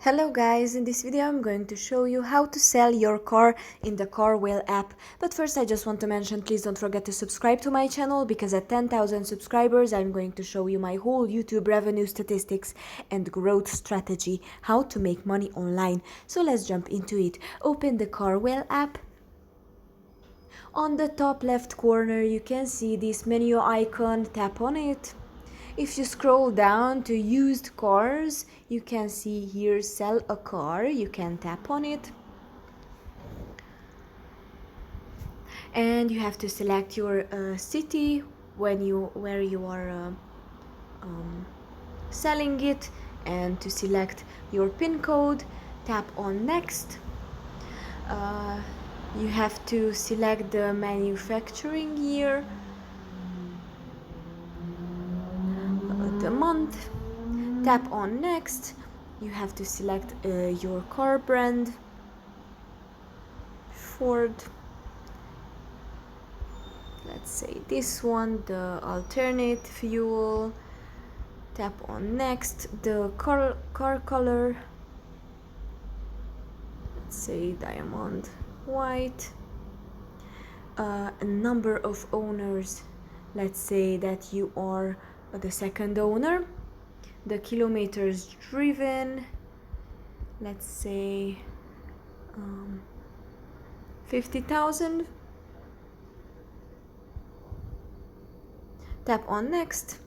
Hello guys, in this video I'm going to show you how to sell your car in the CarWale app. But first I just want to mention, please don't forget to subscribe to my channel, because at 10,000 subscribers I'm going to show you my whole YouTube revenue statistics and growth strategy, how to make money online. So let's jump into it. Open the CarWale app. On the top left corner you can see this menu icon, tap on it. If you scroll down to used cars, you can see here sell a car. You can tap on it. And you have to select your city where you are selling it, and to select your PIN code, tap on next. You have to select the manufacturing year, the month, tap on next. You have to select your car brand, Ford, let's say this one, the alternate fuel, tap on next, the car color, let's say diamond white, a number of owners, let's say that you are the second owner, the kilometers driven, let's say 50,000. Tap on next,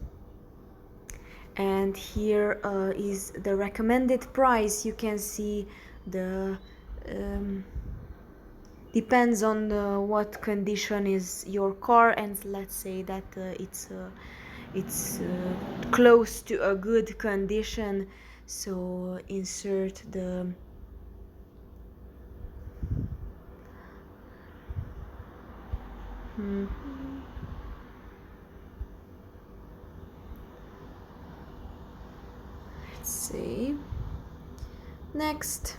and here is the recommended price. You can see the depends on what condition is your car, and let's say that it's close to a good condition, so insert the let's see next,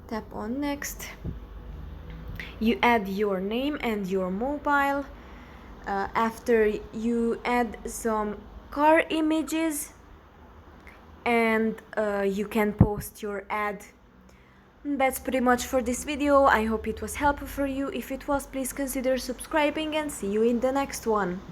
tap on next. You add your name and your mobile. After you add some car images, and you can post your ad. That's pretty much for this video. I hope it was helpful for you. If it was, please consider subscribing, and see you in the next one.